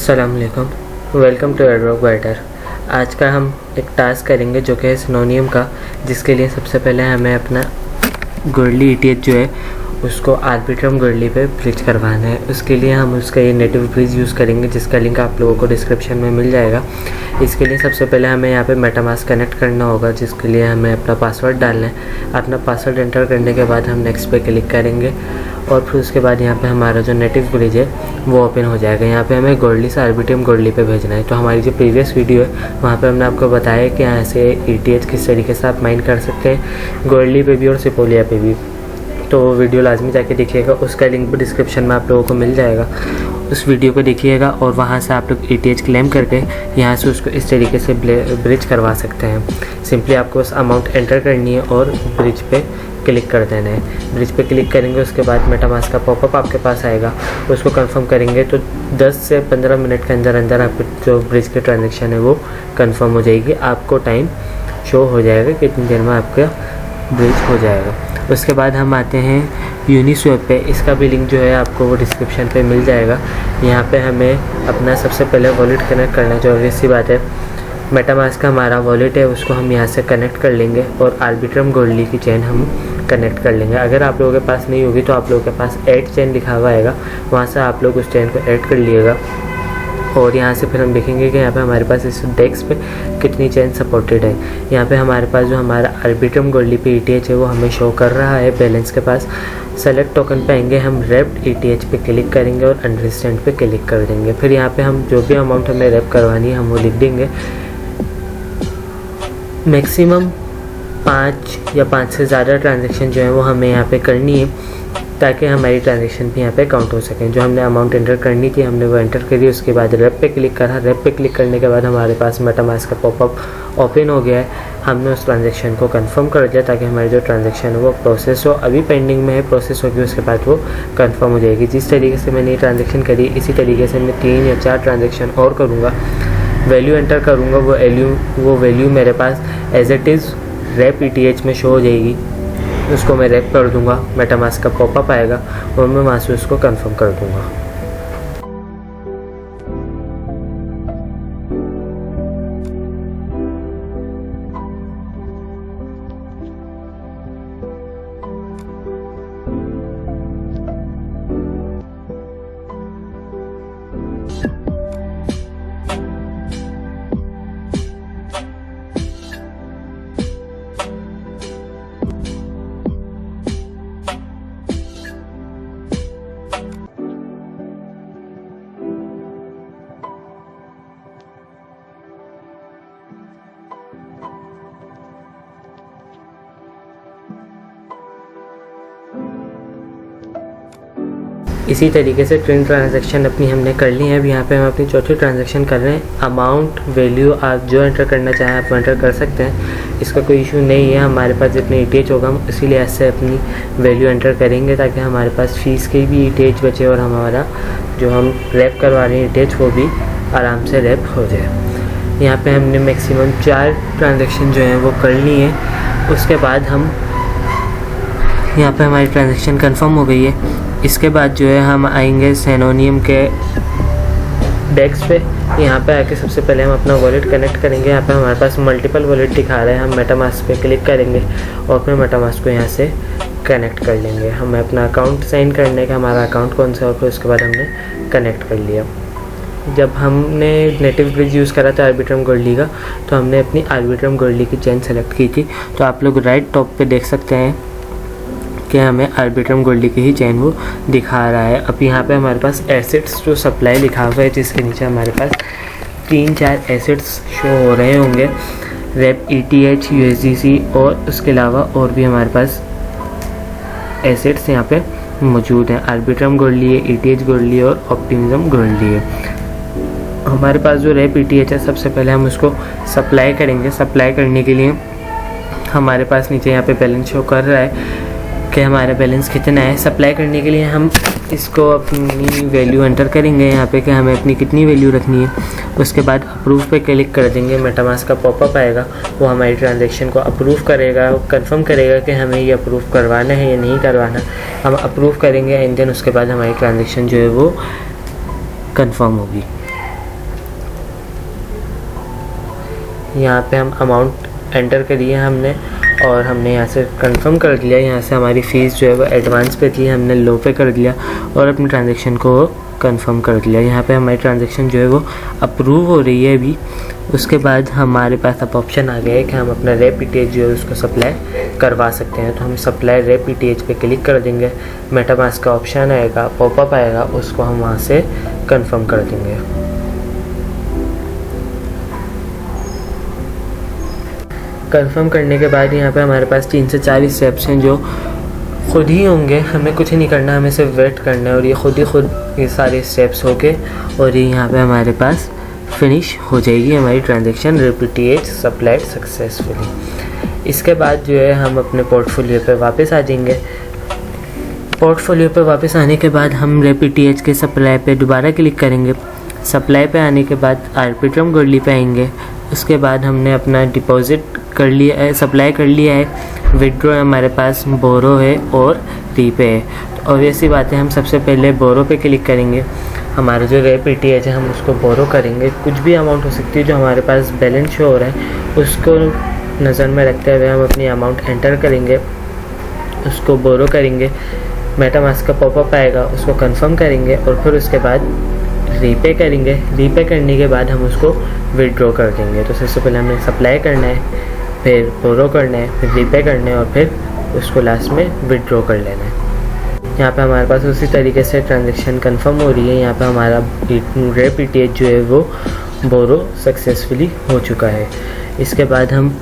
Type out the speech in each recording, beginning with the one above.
अस्सलामुअलैकुम, welcome to एडरॉक writer. आज का हम एक टास्क करेंगे जो कि है सिनोनियम का, जिसके लिए सबसे पहले हमें अपना गुरली ईटीएच जो है उसको आर्बिट्रम गुरली पे ब्रिज करवाना है। उसके लिए हम उसका ये नेटिव ब्रिज यूज़ करेंगे, जिसका लिंक आप लोगों को डिस्क्रिप्शन में मिल जाएगा। इसके लिए सबसे पहले हमें यहाँ पे मेटामास्क कनेक्ट करना होगा, जिसके लिए हमें अपना पासवर्ड डालना है। अपना पासवर्ड एंटर करने के बाद हम नेक्स्ट पे क्लिक करेंगे और फिर उसके बाद यहाँ पे हमारा जो नेटिव ब्रिज है वो ओपन हो जाएगा। यहाँ पे हमें गुरली से आर्बिट्रम गुरली पे भेजना है। तो हमारी जो प्रीवियस वीडियो है वहाँ पे हमने आपको बताया कि यहाँ से ईटीएच किस तरीके से आप माइन कर सकते हैं, गुरली पे भी और सिपोलिया पे भी। तो वो वीडियो लाजमी जाके देखिएगा, उसका लिंक भी डिस्क्रिप्शन में आप लोगों को मिल जाएगा। उस वीडियो को देखिएगा और वहाँ से आप लोग ईटीएच क्लेम करके यहाँ से उसको इस तरीके से ब्रिज करवा सकते हैं। सिंपली आपको बस अमाउंट एंटर करनी है और ब्रिज पे क्लिक कर देना है। ब्रिज पे क्लिक करेंगे, उसके बाद मेटामास्क का पॉपअप आपके पास आएगा, उसको कंफर्म करेंगे तो 10 से 15 मिनट के अंदर अंदर आपकी जो ब्रिज की ट्रांजेक्शन है वो कंफर्म हो जाएगी। आपको टाइम शो हो जाएगा कितनी देर में आपका ब्रिज हो जाएगा। उसके बाद हम आते हैं यूनिस्वैप पे। इसका भी लिंक जो है आपको वो डिस्क्रिप्शन पे मिल जाएगा। यहाँ पे हमें अपना सबसे पहले वॉलेट कनेक्ट करना है, जो ऑब्वियस सी बात है। मेटामास्क का हमारा वॉलेट है, उसको हम यहाँ से कनेक्ट कर लेंगे और आर्बिट्रम गुरली की चेन हम कनेक्ट कर लेंगे। अगर आप लोगों के पास नहीं होगी तो आप लोगों के पास ऐड चेन लिखा हुआ आएगा, वहाँ से आप लोग उस चेन को ऐड कर लिएगा। और यहाँ से फिर हम देखेंगे कि यहाँ पे हमारे पास इस डेस्क पे कितनी चेन सपोर्टेड है। यहाँ पे हमारे पास जो हमारा आर्बिट्रम गुरली पे ईटीएच है वो हमें शो कर रहा है बैलेंस के पास। सेलेक्ट टोकन पे आएंगे, हम रैप्ड ईटीएच पे क्लिक करेंगे और अंडरस्टैंड पे क्लिक कर देंगे। फिर यहाँ पे हम जो भी अमाउंट हमें रैप करवानी है हम वो लिख देंगे। मैक्सिमम 5 या 5 से ज़्यादा ट्रांजेक्शन जो है वो हमें यहाँ पे करनी है, ताकि हमारी ट्रांजेक्शन भी यहाँ पे काउंट हो सकें। जो हमने अमाउंट एंटर करनी थी हमने वो एंटर करी। उसके बाद रैप पे क्लिक करा। रैप पे क्लिक करने के बाद हमारे पास मेटामास्क का पॉपअप ओपन हो गया है। हमने उस ट्रांजेक्शन को कंफर्म कर दिया ताकि हमारी जो ट्रांजेक्शन है वो प्रोसेस हो। अभी पेंडिंग में है, प्रोसेस होगी उसके बाद वो कंफर्म हो जाएगी। जिस तरीके से मैंने ये ट्रांजेक्शन करी इसी तरीके से मैं 3 या 4 ट्रांजेक्शन और करूँगा। वैल्यू एंटर करूँगा, वो वैल्यू मेरे पास as it is wrap ETH में शो हो जाएगी। उसको मैं रैप कर दूंगा, मेटामास्क का पॉपअप आएगा और मैं वहाँ से उसको कंफर्म कर दूंगा। इसी तरीके से 3 ट्रांजैक्शन अपनी हमने कर ली है। अब यहाँ पे हम अपनी चौथी ट्रांजैक्शन कर रहे हैं। अमाउंट वैल्यू आप जो एंटर करना चाहें आप एंटर कर सकते हैं, इसका कोई इशू नहीं है। हमारे पास जितने ईटीएच होगा हम इसीलिए ऐसे अपनी वैल्यू एंटर करेंगे ताकि हमारे पास फीस के भी ईटीएच बचे और हमारा जो हम रैप करवा रहे हैं ईटीएच वो भी आराम से रैप हो जाए। यहाँ पर हमने मैक्सिमम 4 ट्रांजेक्शन जो हैं वो कर ली हैं। उसके बाद हम यहाँ पे हमारी ट्रांजेक्शन कंफर्म हो गई है। इसके बाद जो है हम आएंगे सिनोनियम के डेस्क पे। यहाँ पे आके सबसे पहले हम अपना वॉलेट कनेक्ट करेंगे। यहाँ पे हमारे पास मल्टीपल वॉलेट दिखा रहे हैं। हम मेटामास्क पे क्लिक करेंगे और फिर मेटामास्क को यहाँ से कनेक्ट कर लेंगे। हमें अपना अकाउंट साइन करने का हमारा अकाउंट कौन सा है, फिर उसके बाद हमने कनेक्ट कर लिया। जब हमने नेटिव ब्रिज यूज़ करा था आर्बिट्रम गुरली का, तो हमने अपनी आर्बिट्रम गुरली की चेन सेलेक्ट की थी। तो आप लोग राइट टॉप पे देख सकते हैं कि हमें आर्बिट्रम गुरली की ही चेन वो दिखा रहा है। अब यहाँ पे हमारे पास एसेट्स जो सप्लाई लिखा हुआ है, जिसके नीचे हमारे पास 3-4 एसेट्स शो हो रहे होंगे, रैप ईटीएच यूएसडीसी और उसके अलावा और भी हमारे पास एसेट्स यहाँ पे मौजूद हैं। आर्बिट्रम गुरली है, ईटीएच गुरली और ऑप्टिमिज्म गुरली है। हमारे पास जो रैप ईटीएच है सबसे पहले हम उसको सप्लाई करेंगे। सप्लाई करने के लिए हमारे पास नीचे यहाँ पे बैलेंस शो कर रहा है कि हमारा बैलेंस कितना है। सप्लाई करने के लिए हम इसको अपनी वैल्यू एंटर करेंगे यहाँ पे कि हमें अपनी कितनी वैल्यू रखनी है। उसके बाद अप्रूव पे क्लिक कर देंगे। मेटामास्क का पॉपअप आएगा, वो हमारी ट्रांजैक्शन को अप्रूव करेगा, कंफर्म करेगा कि हमें ये अप्रूव करवाना है या नहीं करवाना। हम अप्रूव करेंगे एंड देन उसके बाद हमारी ट्रांजैक्शन जो है वो कंफर्म होगी। यहाँ पे हम अमाउंट एंटर करी है हमने, और हमने यहाँ से कंफर्म कर लिया। यहाँ से हमारी फ़ीस जो है वो एडवांस पे थी, हमने लो पे कर दिया और अपनी ट्रांजेक्शन को कंफर्म कर दिया। यहाँ पे हमारी ट्रांजेक्शन जो है वो अप्रूव हो रही है अभी। उसके बाद हमारे पास अब ऑप्शन आ गया है कि हम अपना रेप ईटीएच जो है उसको सप्लाई करवा सकते हैं। तो हम सप्लाई रेप ईटीएच पे क्लिक कर देंगे, मेटामास्क का ऑप्शन आएगा, पॉपअप आएगा, उसको हम वहाँ से कंफर्म कर देंगे। कंफर्म करने के बाद यहाँ पे हमारे पास 3 से 4 स्टेप्स हैं जो खुद ही होंगे, हमें कुछ नहीं करना, हमें सिर्फ वेट करना है और ये खुद ये सारे स्टेप्स होके और ये यहाँ पे हमारे पास फिनिश हो जाएगी हमारी transaction rape ETH supplied successfully. इसके बाद जो है हम अपने पोर्टफोलियो पे वापस आ जाएंगे। पोर्टफोलियो पे वापस आने के बाद हम रेप ईटीएच के सप्लाई पे दोबारा क्लिक करेंगे। सप्लाई पे आने के बाद आर्बिट्रम गोल्डी पे आएंगे। उसके बाद हमने अपना डिपॉजिट कर लिया है, सप्लाई कर लिया है, विड्रॉ हमारे पास बोरो है और रीपे है। तो ऑब्वियसली बात है, हम सबसे पहले बोरो पे क्लिक करेंगे। हमारा जो रेप ईटीएच है हम उसको बोरो करेंगे। कुछ भी अमाउंट हो सकती है जो हमारे पास बैलेंस शो हो रहा है उसको नज़र में रखते हुए हम अपनी अमाउंट एंटर करेंगे, उसको बोरो करेंगे। मेटामास्क का पॉपअप आएगा, उसको कंफर्म करेंगे और फिर उसके बाद रीपे करेंगे। रीपे करने के बाद हम उसको विड्रॉ कर देंगे। तो सबसे पहले हमें सप्लाई करना है, फिर बोरो करना है, फिर रीपे करना है और फिर उसको लास्ट में विड्रॉ कर लेना है। यहाँ पे हमारे पास उसी तरीके से ट्रांजैक्शन कंफर्म हो रही है। यहाँ पे हमारा रेप ईटीएच जो है वो बोरो सक्सेसफुली हो चुका है। इसके बाद हम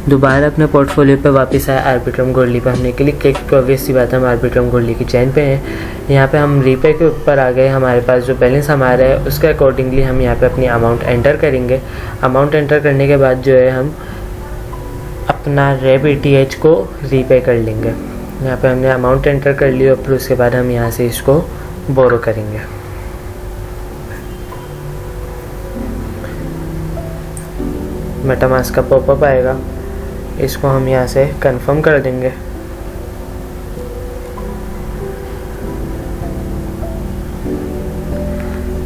दोबारा अपने पोर्टफोलियो पे वापस आए। आर्बिट्रम गोल्डी पे हमने क्लिक किया क्योंकि ऑब्वियसली बात है हम आर्बिट्रम गोल्डी की चैन पे हैं। यहाँ पे हम रीपे के ऊपर आ गए। हमारे पास जो बैलेंस हमारा है उसके अकॉर्डिंगली हम यहाँ पे अपनी अमाउंट एंटर करेंगे। अमाउंट एंटर करने के बाद जो है हम अपना रेप ईटीएच को रीपे कर लेंगे। यहाँ पे हमने अमाउंट एंटर कर ली और फिर उसके बाद हम यहाँ से इसको बोरो करेंगे। मेटामास्क का पॉपअप आएगा, इसको हम यहाँ से कंफर्म कर देंगे।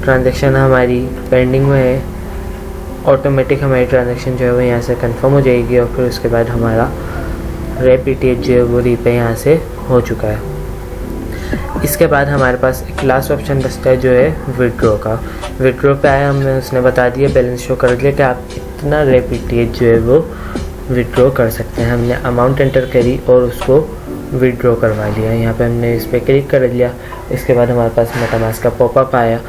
ट्रांजैक्शन हमारी पेंडिंग में है, ऑटोमेटिक हमारी ट्रांजैक्शन जो है वो यहाँ से कंफर्म हो जाएगी और फिर उसके बाद हमारा रेप ईटीएच जो है वो रीपे यहाँ से हो चुका है। इसके बाद हमारे पास एक लास्ट ऑप्शन बचता है जो है विड्रॉ का। विड्रॉ पे आया, हमने उसने बता दिया, बैलेंस शो कर दिया कि आप इतना रेप ईटीएच जो है वो विड्रॉ कर सकते हैं। हमने अमाउंट एंटर करी और उसको विड्रॉ करवा लिया। यहाँ पे हमने इस पर क्लिक कर लिया। इसके बाद हमारे पास मेटामास्क का पॉपअप आया।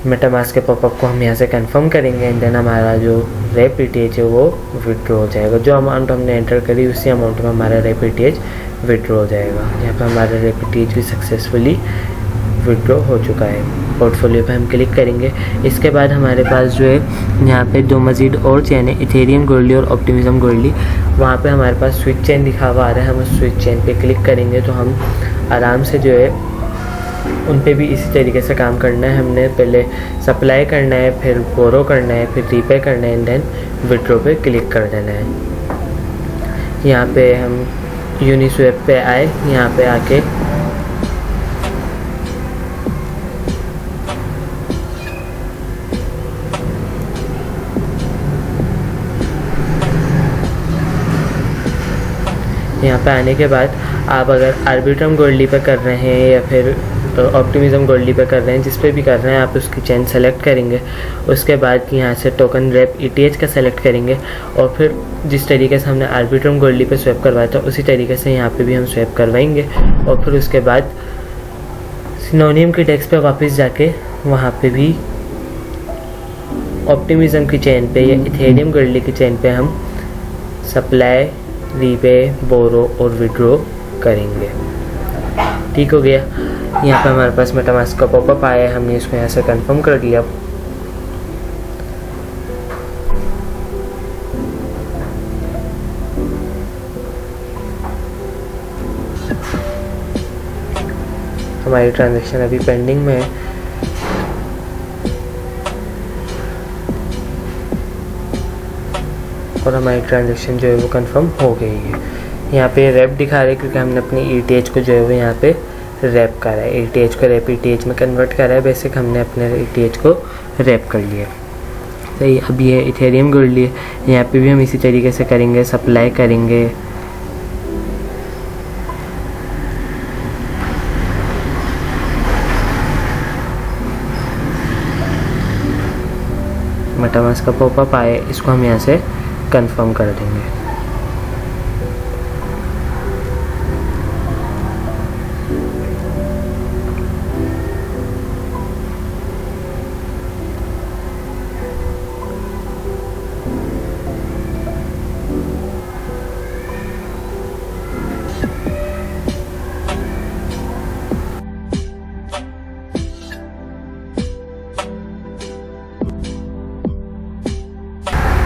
मेटामास्क के पॉपअप को हम यहाँ से कंफर्म करेंगे एंड देन हमारा जो रेप ईटीएच है वो विड्रॉ हो जाएगा। जो अमाउंट हमने एंटर करी उसी अमाउंट में हमारा रेप ईटीएच विड्रॉ हो जाएगा। यहाँ पे हमारा रेप ईटीएच भी सक्सेसफुली विड्रॉ हो चुका है। पोर्टफोलियो पे हम क्लिक करेंगे। इसके बाद हमारे पास जो है यहाँ पे 2 मज़ीद और चेन है, इथेरियम गोल्डी और ऑप्टिमिज्म गोल्डी। वहाँ पे हमारे पास स्विच चेन लिखा हुआ आ रहा है, हम उस स्विच चेन पे क्लिक करेंगे तो हम आराम से जो है उन पे भी इसी तरीके से काम करना है। हमने पहले सप्लाई करना है, फिर बोरो करना है, फिर रीपे करना है एंड देन विड्रॉ पे क्लिक कर देना है। यहाँ पे हम यूनिस्वैप पे आए, यहाँ पे आके यहाँ पे आने के बाद आप अगर आर्बिट्रम गोल्डी पे कर रहे हैं या फिर ऑप्टिमिज्म गोल्डी पे कर रहे हैं, जिस पे भी कर रहे हैं आप उसकी चेन सेलेक्ट करेंगे। उसके बाद यहाँ से टोकन रेप ईटीएच का सेलेक्ट करेंगे और फिर जिस तरीके से हमने आर्बिट्रम गोल्डी पे स्वैप करवाया था उसी तरीके से यहाँ पे भी हम स्वैप करवाएंगे। और फिर उसके बाद सिनोनियम की डेस्क पे वापस जाके वहाँ पे भी ऑप्टिमिज्म की चेन पे या इथेरियम गोल्डी की चेन पे हम सप्लाई, रीपे, बोरो और विड्रॉ करेंगे। ठीक हो गया। यहाँ पे हमारे पास मेटामास्क का पॉपअप आया है, हमने इसको यहाँ से कंफर्म कर लिया। हमारी ट्रांजैक्शन अभी पेंडिंग में है। और हमारी ट्रांजैक्शन जो है वो कंफर्म हो गई है। यहाँ पे रैप दिखा रहे हैं क्योंकि हमने अपनी ईटीएच को जो है वो यहाँ पे रैप करा है। ईटीएच को रैप ईटीएच में कन्वर्ट करा है। बेसिक हमने अपने ईटीएच को रैप कर लिया। सही। अब ये इथेरियम गोल्डी है, यहाँ पे भी हम इसी तरीके से करेंगे, सप्लाई करेंगे। मेटामास्क का पॉपअप आए, इसको हम यहाँ से कंफर्म कर देंगे।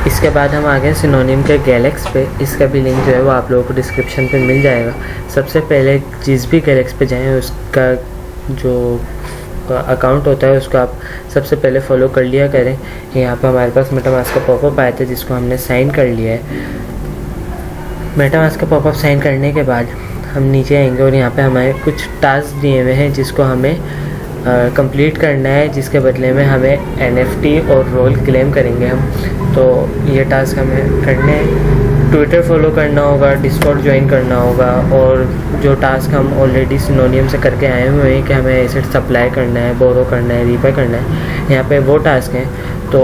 इसके बाद हम आ गए सिनोनियम के गैलेक्स पे। इसका भी लिंक जो है वो आप लोगों को डिस्क्रिप्शन पे मिल जाएगा। सबसे पहले जिस भी गैलेक्स पे जाएं उसका जो अकाउंट होता है उसको आप सबसे पहले फॉलो कर लिया करें। यहाँ पे हमारे पास मेटामास्क का पॉपअप आया था जिसको हमने साइन कर लिया है। मेटामास्क का पॉपअप साइन करने के बाद हम नीचे आएंगे और यहाँ पे हमारे कुछ टास्क दिए हुए हैं जिसको हमें कंप्लीट करना है, जिसके बदले में हमें NFT और रोल क्लेम करेंगे हम। तो ये टास्क हमें करने हैं। ट्विटर फॉलो करना होगा, डिस्कॉर्ड ज्वाइन करना होगा, और जो टास्क हम ऑलरेडी सिनोनियम से करके आए हुए हैं कि हमें एसेट सप्लाई करना है, बोरो करना है, रीपे करना है, यहाँ पे वो टास्क हैं। तो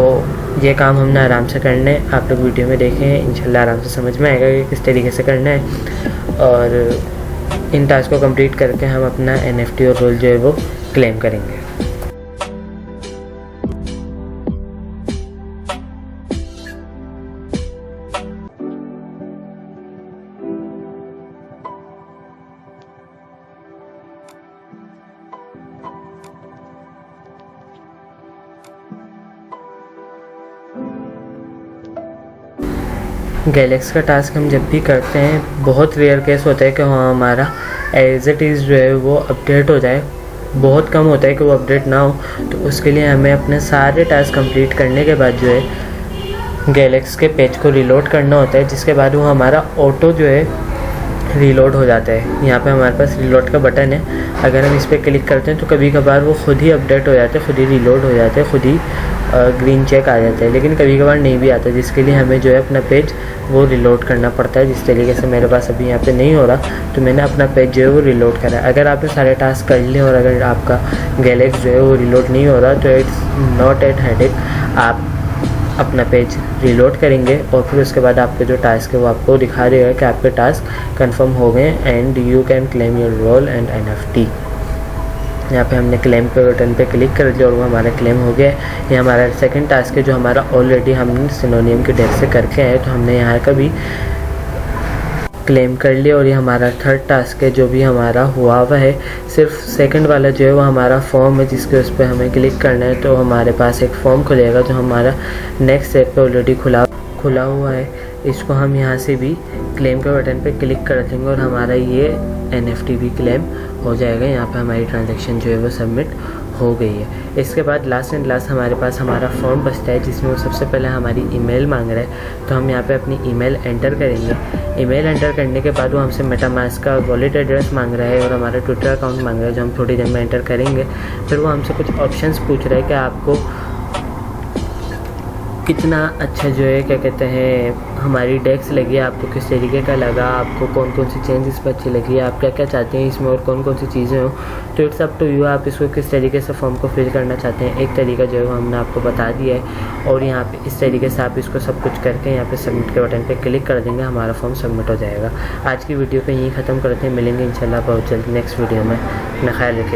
ये काम हमने आराम से करना है। आप लोग वीडियो में देखें, इंशाल्लाह आराम से समझ में आएगा कि किस तरीके से करना है। और इन टास्क को कंप्लीट करके हम अपना NFT और रोल जो है वो क्लेम करेंगे। गैलेक्स का टास्क हम जब भी करते हैं, बहुत रेयर केस होता है कि हाँ हमारा एज इट इज़ जो है वो अपडेट हो जाए। बहुत कम होता है कि वो अपडेट ना हो। तो उसके लिए हमें अपने सारे टास्क कंप्लीट करने के बाद जो है गैलेक्स के पेज को रिलोड करना होता है, जिसके बाद वो हमारा ऑटो जो है रीलोड हो जाता है। यहाँ पे हमारे पास रीलोड का बटन है, अगर हम इस पर क्लिक करते हैं तो कभी कभार वो खुद ही अपडेट हो जाते हैं, खुद ही रीलोड हो जाते हैं, खुद ही ग्रीन चेक आ जाता है। लेकिन कभी कभार नहीं भी आता, जिसके लिए हमें जो है अपना पेज वो रिलोड करना पड़ता है। जिस तरीके से मेरे पास अभी यहाँ पे नहीं हो रहा तो मैंने अपना पेज जो है वो रिलोड करा है। अगर आपने सारे टास्क कर लिए और अगर आपका गैलेक्स जो है वो रिलोड नहीं हो रहा तो इट्स नॉट एट हेडेक। आप अपना पेज रिलोड करेंगे और फिर उसके बाद आपके जो टास्क है वो आपको दिखा देगा कि आपके टास्क कंफर्म हो गए and you can claim your role and NFT। यहाँ पे हमने क्लेम पे बटन पे क्लिक कर दिया और वो हमारा क्लेम हो गया। ये हमारा सेकंड टास्क है जो हमारा ऑलरेडी हमने सिनोनियम के डेस्क से करके आए, तो हमने यहाँ का भी क्लेम कर लिया। और ये हमारा थर्ड टास्क है जो भी हमारा हुआ हुआ है। सिर्फ सेकंड वाला जो है वो हमारा फॉर्म है जिसके उस पर हमें क्लिक करना है, तो हमारे पास एक फॉर्म खुलेगा जो हमारा नेक्स्ट स्टेप पे ऑलरेडी खुला हुआ है। इसको हम यहाँ से भी क्लेम के बटन पे क्लिक कर देंगे और हमारा ये NFT भी क्लेम हो जाएगा। यहाँ पे हमारी ट्रांजैक्शन जो है वो सबमिट हो गई है। इसके बाद लास्ट एंड लास्ट हमारे पास हमारा फॉर्म बचता है जिसमें वो सबसे पहले हमारी ईमेल मांग रहा है। तो हम यहाँ पे अपनी ईमेल एंटर करेंगे। ईमेल एंटर करने के बाद वो हमसे मेटामास्क का वॉलेट एड्रेस मांग रहा है और हमारा ट्विटर अकाउंट मांग रहा है जो हम थोड़ी देर में एंटर करेंगे। फिर वो हमसे कुछ ऑप्शंस पूछ रहा है कि आपको कितना अच्छा जो है क्या कहते हैं हमारी डेस्क लगी है, आपको किस तरीके का लगा, आपको कौन कौन सी चेंज इस पर अच्छी लगी है, आप क्या क्या चाहते हैं इसमें और कौन कौन सी चीज़ें हो। तो इट्स अप टू यू, आप इसको किस तरीके से फॉर्म को फिल करना चाहते हैं। एक तरीका जो है वो हमने आपको बता दिया है और यहाँ पे इस तरीके से आप इसको सब कुछ करके यहाँ पे सबमिट के बटन पे क्लिक कर देंगे, हमारा फॉर्म सबमिट हो जाएगा। आज की वीडियो को यहीं ख़त्म करते हैं, मिलेंगे इंशाल्लाह बहुत जल्द नेक्स्ट वीडियो में। अपना ख्याल रखिए।